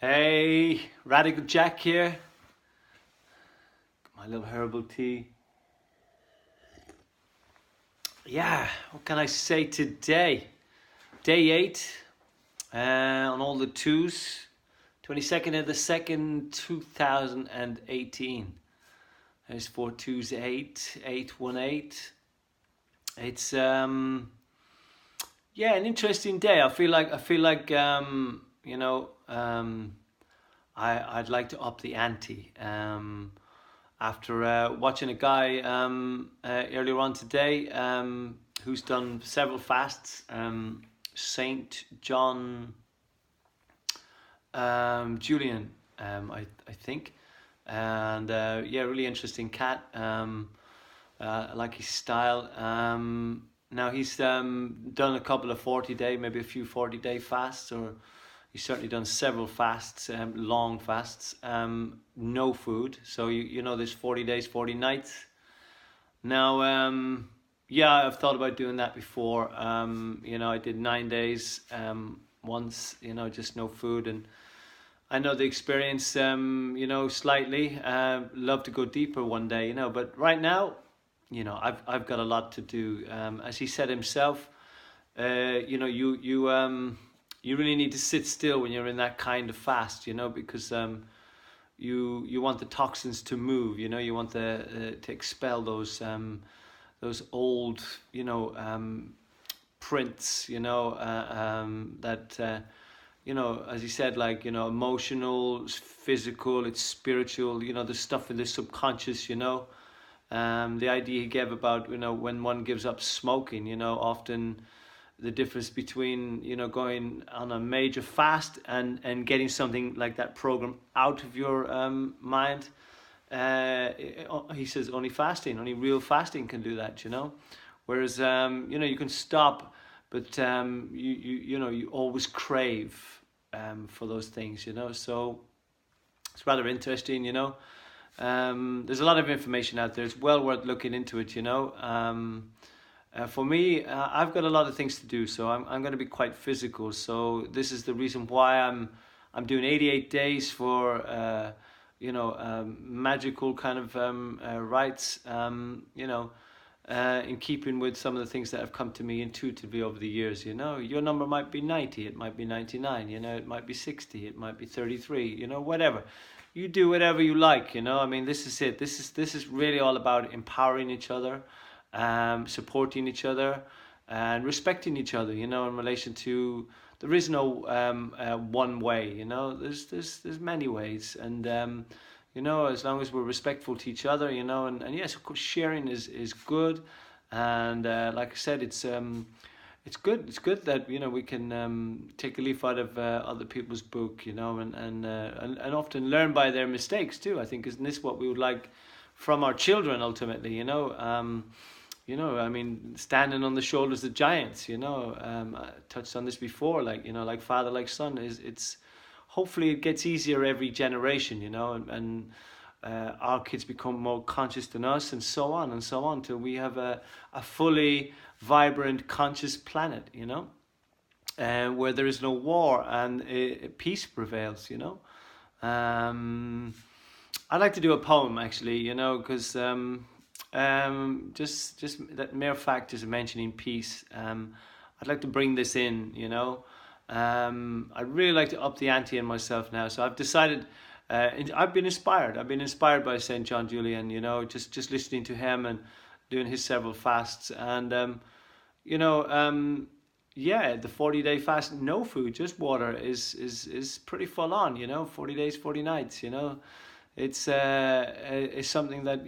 Hey, Radical Jack here. My little herbal tea. Yeah, what can I say today? Day 8 on all the twos. 22nd of the 2nd, 2018. There's 4 twos, 8, 818. It's yeah, an interesting day. I'd like to up the ante. After watching a guy earlier on today who's done several fasts, Saint John Julian, I think, and yeah, really interesting cat. I like his style. Now he's done a couple of 40-day, maybe a few 40-day fasts, or he's certainly done several fasts, long fasts, no food. So you know there's 40 days, 40 nights. Now, yeah, I've thought about doing that before. I did 9 days once, just no food. And I know the experience, slightly. Love to go deeper one day, but right now, I've got a lot to do. As he said himself, you really need to sit still when you're in that kind of fast, because you want the toxins to move. You want to expel those old prints. That as he said, like emotional, it's physical, it's spiritual. The stuff in the subconscious. The idea he gave about when one gives up smoking, often the difference between going on a major fast and getting something like that program out of your mind. He says only real fasting can do that. Whereas you can stop, but you always crave for those things. So it's rather interesting. There's a lot of information out there. It's well worth looking into it. For me, I've got a lot of things to do, so I'm going to be quite physical. So this is the reason why I'm doing 88 days for magical kind of rites. In keeping with some of the things that have come to me intuitively over the years. Your number might be 90, it might be 99. It might be 60, it might be 33. Whatever. You do whatever you like. I mean, this is it. This is really all about empowering each other, supporting each other, and respecting each other. In relation to, there is no one way. There's many ways, and as long as we're respectful to each other, and yes, of course, sharing is good, and like I said, it's good. It's good that we can take a leaf out of other people's book, and often learn by their mistakes too. I think isn't this what we would like from our children ultimately? I mean, standing on the shoulders of giants. I touched on this before. Like father, like son. It's hopefully it gets easier every generation. And our kids become more conscious than us, and so on, till we have a fully vibrant, conscious planet, where there is no war and peace prevails, I'd like to do a poem actually, because just that mere fact just mentioning peace, I'd like to bring this in, I'd really like to up the ante in myself now. So I've decided, I've been inspired. I've been inspired by Saint John Julian, just listening to him and doing his several fasts. And, yeah, the 40-day fast, no food, just water is pretty full on, 40 days, 40 nights, It's something that,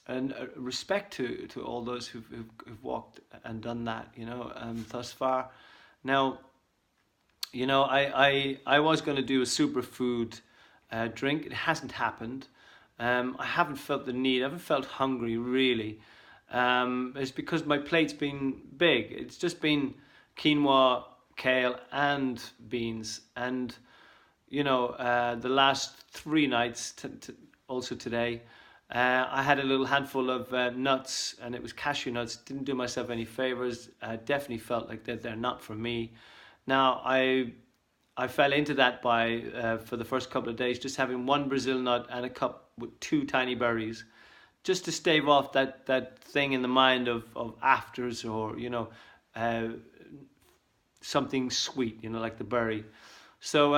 and respect to all those who've walked and done that, thus far. Now, I was going to do a superfood drink. It hasn't happened. I haven't felt the need. I haven't felt hungry really. It's because my plate's been big. It's just been quinoa, kale, and beans. And the last 3 nights, also today, I had a little handful of nuts, and it was cashew nuts. Didn't do myself any favors. I definitely felt like that they're not for me. Now I fell into that by for the first couple of days, just having one Brazil nut and a cup with two tiny berries, just to stave off that thing in the mind of afters, or uh, something sweet, like the berry. So,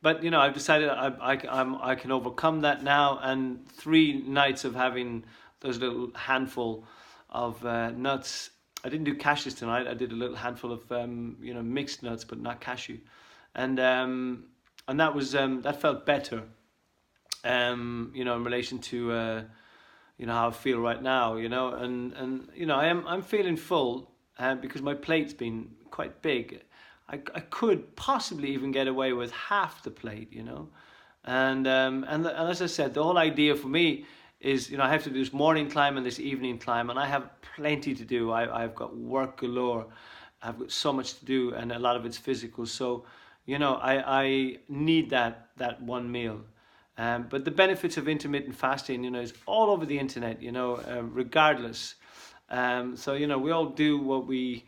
but I've decided I can overcome that now, and 3 nights of having those little handful of nuts. I didn't do cashews tonight. I did a little handful of mixed nuts, but not cashew, and that was that felt better. In relation to how I feel right now, and I'm feeling full, because my plate's been quite big. I could possibly even get away with half the plate, and as I said, the whole idea for me is, I have to do this morning climb and this evening climb, and I have plenty to do. I've got work galore. I've got so much to do, and a lot of it's physical. So, I need that one meal. But the benefits of intermittent fasting, is all over the internet, regardless. So, we all do what we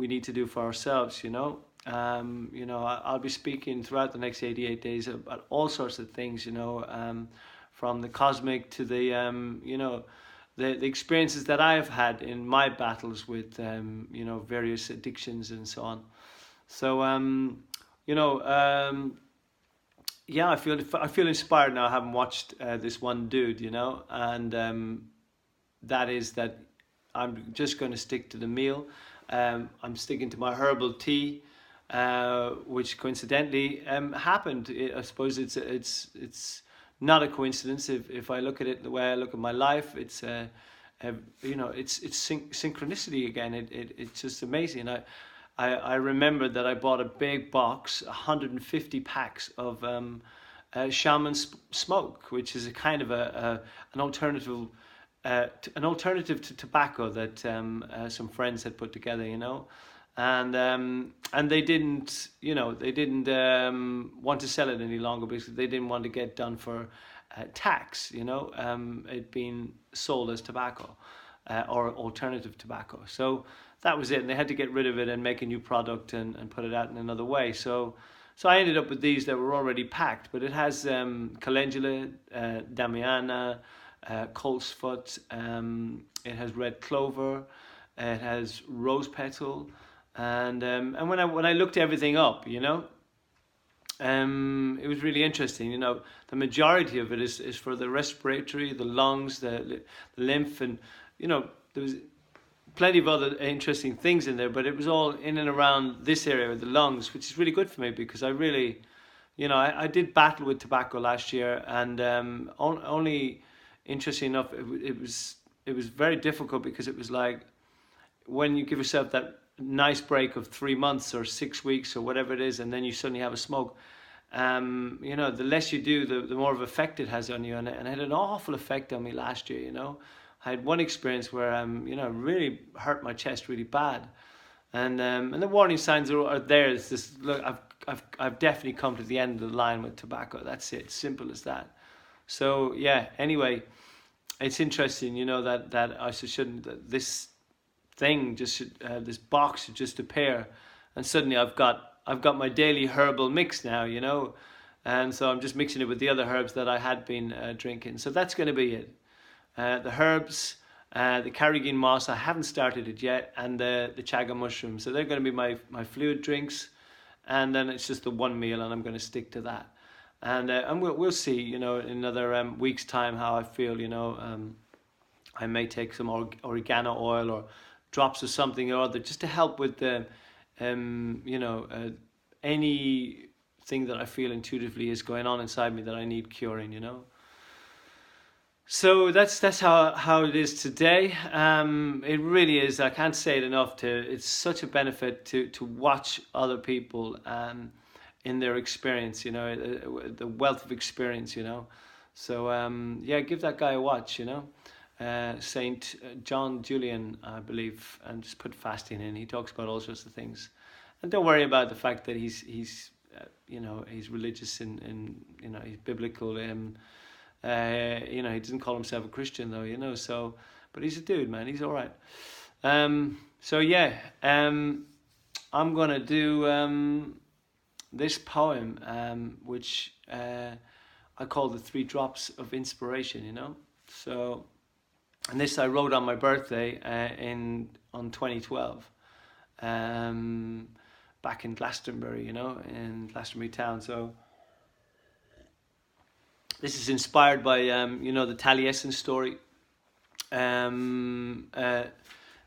need to do for ourselves, I'll be speaking throughout the next 88 days about all sorts of things, from the cosmic to the experiences that I have had in my battles with, various addictions and so on. So, yeah, I feel inspired now, having watched this one dude, and that is that I'm just going to stick to the meal. I'm sticking to my herbal tea, which coincidentally happened. I suppose it's not a coincidence if I look at it the way I look at my life. It's it's synchronicity again. It's just amazing. I remember that I bought a big box, 150 packs of shaman smoke, which is a kind of an alternative to tobacco that some friends had put together, and they didn't want to sell it any longer because they didn't want to get done for tax, it being sold as tobacco or alternative tobacco. So that was it, and they had to get rid of it and make a new product and put it out in another way. So I ended up with these that were already packed, but it has calendula, damiana, coltsfoot, it has red clover, it has rose petal, and when I looked everything up, it was really interesting. The majority of it is for the respiratory, the lungs, the lymph, and there was plenty of other interesting things in there, but it was all in and around this area with the lungs, which is really good for me because I really, I did battle with tobacco last year, and only, interesting enough, it was very difficult because it was like when you give yourself that nice break of 3 months or 6 weeks or whatever it is, and then you suddenly have a smoke. The less you do, the more of effect it has on you, and it had an awful effect on me last year. I had one experience where really hurt my chest really bad, and the warning signs are there. It's this: look, I've definitely come to the end of the line with tobacco. That's it, simple as that. So yeah. Anyway, it's interesting, that I shouldn't. That this thing just should, this box should just appear, and suddenly I've got my daily herbal mix now, and so I'm just mixing it with the other herbs that I had been drinking. So that's going to be it. The herbs, the carrageen moss, I haven't started it yet, and the chaga mushroom. So they're going to be my fluid drinks, and then it's just the one meal, and I'm going to stick to that. And we'll see, in another week's time how I feel. I may take some oregano oil or drops of something or other just to help with the anything that I feel intuitively is going on inside me that I need curing. So that's how it is today. It really is. I can't say it enough. It's such a benefit to watch other people in their experience. The wealth of experience. So yeah, give that guy a watch. Saint John Julian, I believe, and just put fasting in. He talks about all sorts of things, and don't worry about the fact that he's he's religious and he's biblical. He doesn't call himself a Christian though, so, but he's a dude, man. He's all right. So yeah, I'm gonna do this poem, which I call the three drops of inspiration. So, and this I wrote on my birthday on 2012, back in Glastonbury, in Glastonbury town. So this is inspired by the Taliesin story,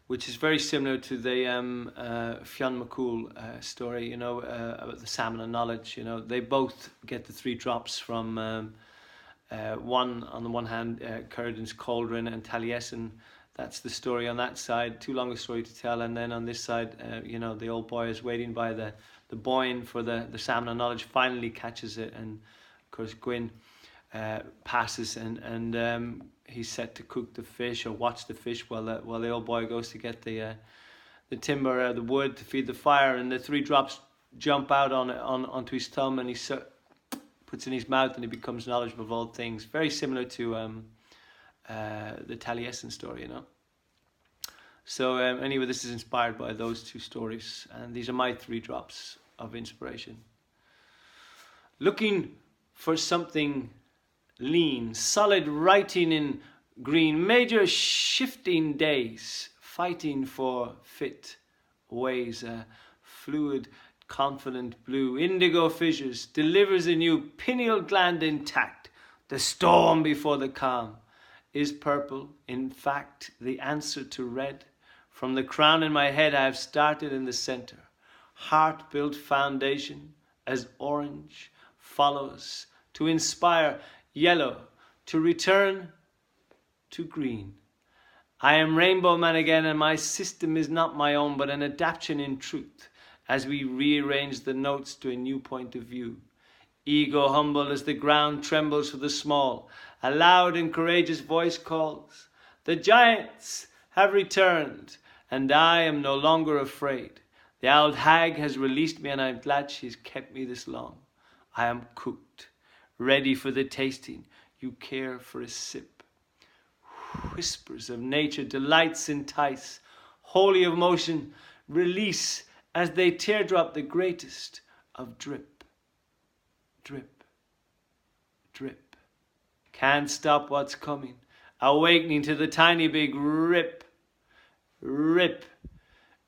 which is very similar to the Fionn McCool story, about the salmon of knowledge. They both get the three drops from one, on the one hand, Curiden's cauldron, and Taliesin. That's the story on that side. Too long a story to tell. And then on this side, the old boy is waiting by the boyne for the salmon of knowledge, finally catches it, and of course Gwyn passes, and he's set to cook the fish or watch the fish while the old boy goes to get the timber, the wood to feed the fire, and the three drops jump out onto his thumb, and he puts in his mouth, and he becomes knowledgeable of all things. Very similar to the Taliesin story, So anyway, this is inspired by those two stories, and these are my three drops of inspiration. Looking for something lean, solid writing in green, major shifting days, fighting for fit ways, fluid, confident blue, indigo fissures, delivers a new pineal gland intact, the storm before the calm. Is purple, in fact, the answer to red? From the crown in my head I have started in the center, heart-built foundation, as orange follows, to inspire yellow, to return to green. I am Rainbow Man again, and my system is not my own, but an adaptation in truth, as we rearrange the notes to a new point of view. Ego humble as the ground trembles for the small, a loud and courageous voice calls, the giants have returned, and I am no longer afraid. The old hag has released me, and I am glad she's kept me this long. I am cooked, ready for the tasting. You care for a sip. Whispers of nature, delights entice, holy of motion, release as they teardrop, the greatest of drip, drip, drip. Can't stop what's coming, awakening to the tiny big rip, rip,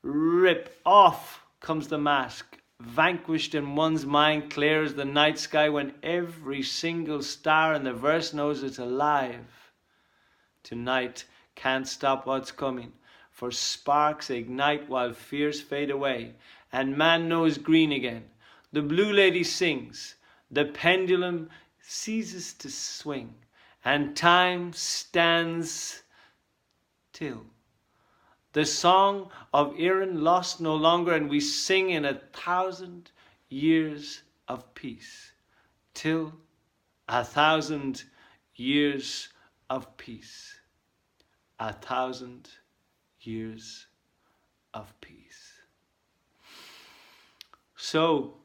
rip. Off comes the mask, vanquished, and one's mind clear as the night sky when every single star in the verse knows it's alive. Tonight, can't stop what's coming, for sparks ignite while fears fade away, and man knows green again. The blue lady sings, the pendulum ceases to swing, and time stands till. The song of Erin lost no longer, and we sing in 1,000 years of peace. Till 1,000 years of peace. 1,000 years of peace. So,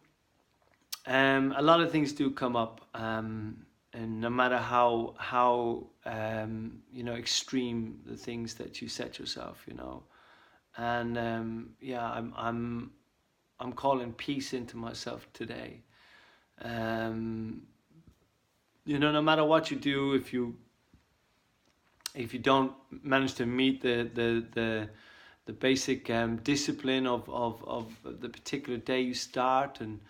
a lot of things do come up, and no matter how extreme the things that you set yourself, and I'm calling peace into myself today. No matter what you do, if you don't manage to meet the basic discipline of the particular day you start, and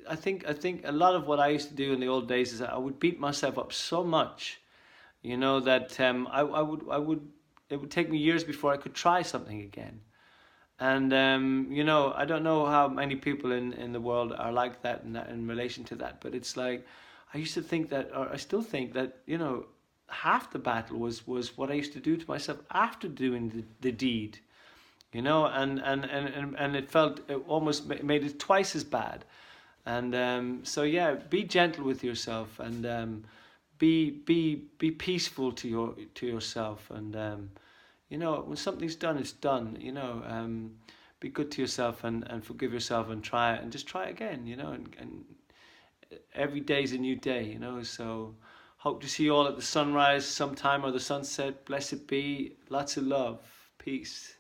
I think a lot of what I used to do in the old days is that I would beat myself up so much, that it would take me years before I could try something again. And I don't know how many people in the world are like that in relation to that, but it's like I used to think that, or I still think that, half the battle was what I used to do to myself after doing the deed, and it almost made it twice as bad. And so be gentle with yourself, and be peaceful to yourself, and when something's done, it's done. Be good to yourself, and forgive yourself, and try it, and just try again, and every day's a new day, so hope to see you all at the sunrise sometime, or the sunset. Blessed be. Lots of love. Peace.